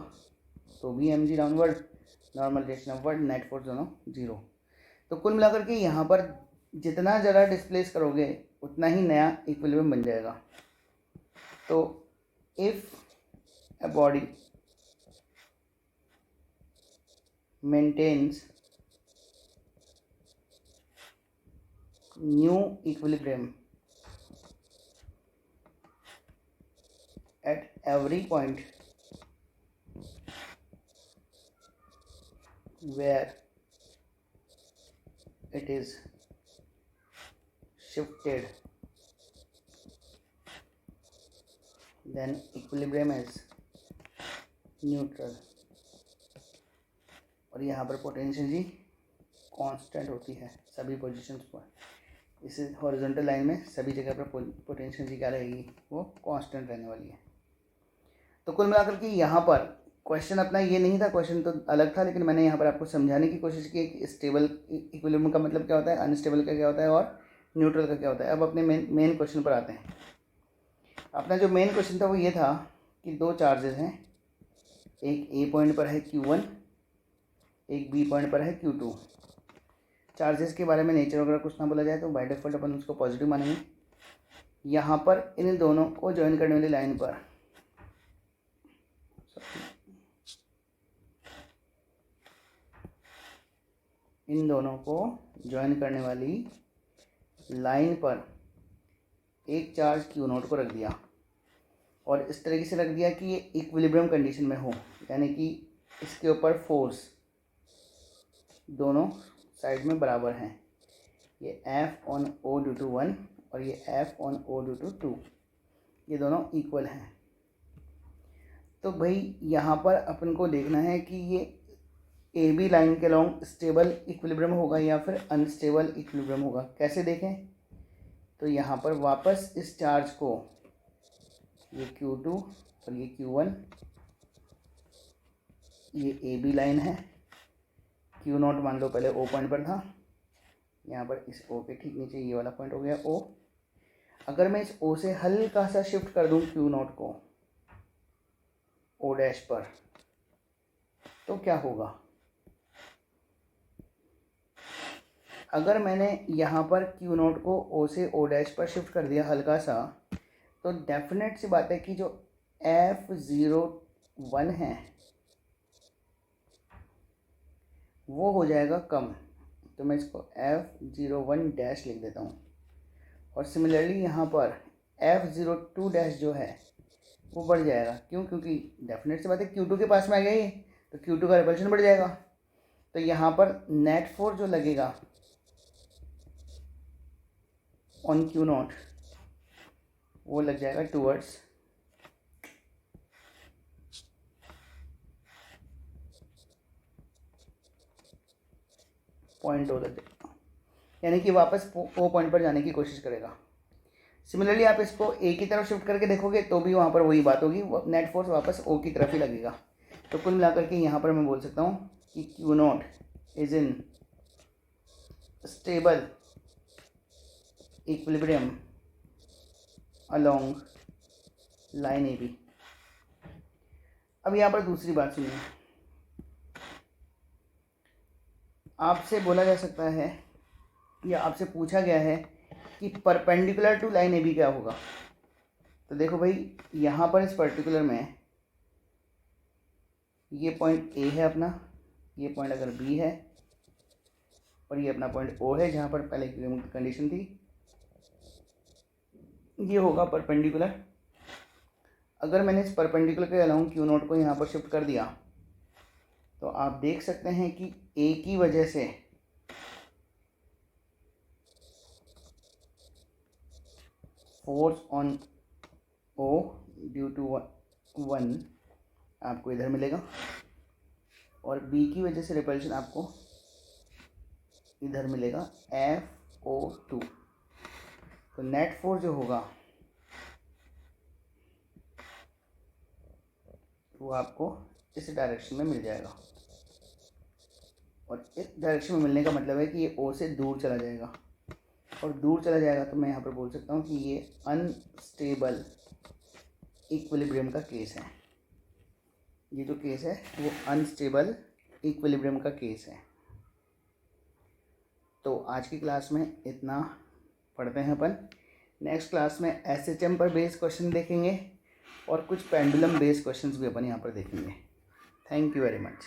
Speaker 1: तो भी mg downward, normal direction upward, net force दोनों 0। तो कुल मिलाकर के यहाँ पर जितना ज़्यादा डिस्प्लेस करोगे उतना ही नया इक्विलिब्रियम बन जाएगा। तो if a body maintains new equilibrium at every point where it is shifted, then equilibrium is neutral। और यहाँ पर पोटेंशियल जी कांस्टेंट होती है सभी पोजीशंस पर। इस हॉरिजॉन्टल लाइन में सभी जगह पर पोटेंशियल जी क्या रहेगी? वो कांस्टेंट रहने वाली है। तो कुल मिलाकर के यहाँ पर क्वेश्चन अपना ये नहीं था, क्वेश्चन तो अलग था, लेकिन मैंने यहाँ पर आपको समझाने की कोशिश की कि स्टेबल इक्विलिब्रियम का मतलब क्या होता है, अनस्टेबल का क्या होता है और न्यूट्रल का क्या होता है। अब अपने मेन क्वेश्चन पर आते हैं। अपना जो मेन क्वेश्चन था वो ये था कि दो चार्जेस हैं, एक ए पॉइंट पर है Q1, एक बी पॉइंट पर है Q2। चार्जेस के बारे में नेचर वगैरह कुछ ना बोला जाए तो बाय डिफ़ॉल्ट अपन उसको पॉजिटिव मानेंगे। यहाँ पर इन दोनों को ज्वाइन करने वाली लाइन पर इन दोनों को ज्वाइन करने वाली लाइन पर एक चार्ज Q0 को रख दिया और इस तरीके से रख दिया कि ये इक्विलिब्रियम कंडीशन में हो, यानी कि इसके ऊपर फोर्स दोनों साइड में बराबर हैं। ये F/O ड्यू टू 1 और ये F/O ड्यू टू 2, ये दोनों इक्वल हैं। तो भाई यहाँ पर अपन को देखना है कि ये ए बी लाइन के लॉन्ग स्टेबल इक्विलिब्रियम होगा या फिर अनस्टेबल इक्विलिब्रियम होगा। कैसे देखें, तो यहाँ पर वापस इस चार्ज को, ये Q2 और ये Q1, ये ए बी लाइन है, Q0 मान लो पहले O पॉइंट पर था, यहाँ पर इस O के ठीक नीचे ये वाला पॉइंट हो गया O। अगर मैं इस O से हल्का सा शिफ्ट कर दूँ Q0 को O डैश पर, तो क्या होगा। अगर मैंने यहाँ पर Q0 को O से O डैश पर शिफ्ट कर दिया हल्का सा, तो डेफिनेट सी बात है कि जो F01 है वो हो जाएगा कम। तो मैं इसको F01 डैश लिख देता हूँ। और सिमिलरली यहाँ पर F02 डैश जो है वो बढ़ जाएगा। क्यों? क्योंकि डेफिनेट सी बात है Q2 के पास में आ गया ये, तो Q2 का रिपल्शन बढ़ जाएगा। तो यहाँ पर नेट फोर्स जो लगेगा ऑन Q0 वो लग जाएगा टूवर्ड्स पॉइंट O लग जाएगा, यानी कि वापस O पॉइंट पर जाने की कोशिश करेगा। सिमिलरली आप इसको A की तरफ शिफ्ट करके देखोगे तो भी वहाँ पर वही बात होगी, नेट फोर्स वापस O की तरफ ही लगेगा। तो कुल मिलाकर के यहाँ पर मैं बोल सकता हूँ कि Q0 is in stable equilibrium along line AB। अब यहाँ पर दूसरी बात सुनिए, आपसे बोला जा सकता है या आपसे पूछा गया है कि परपेंडिकुलर टू लाइन AB क्या होगा। तो देखो भाई, यहाँ पर इस पर्टिकुलर में ये पॉइंट A है अपना, ये पॉइंट अगर B है और ये अपना पॉइंट O है जहाँ पर पहले इक्विलिब्रियम की कंडीशन थी, ये होगा परपेंडिकुलर। अगर मैंने इस परपेंडिकुलर के अलाउंग Q0 को यहाँ पर शिफ्ट कर दिया तो आप देख सकते हैं कि A की वजह से force on O due to 1 आपको इधर मिलेगा और B की वजह से रिपल्शन आपको इधर मिलेगा FO2। तो नेट फोर्स जो होगा वो आपको इस डायरेक्शन में मिल जाएगा। और इस डायरेक्शन में मिलने का मतलब है कि ये O से दूर चला जाएगा, और दूर चला जाएगा तो मैं यहाँ पर बोल सकता हूँ कि ये अनस्टेबल इक्विलिब्रियम का केस है। ये जो केस है वो अनस्टेबल इक्विलिब्रियम का केस है। तो आज की क्लास में इतना पढ़ते हैं अपन। नेक्स्ट क्लास में SHM पर बेस्ड क्वेश्चन देखेंगे और कुछ पेंडुलम बेस्ड क्वेश्चंस भी अपन यहाँ पर देखेंगे। Thank you very much.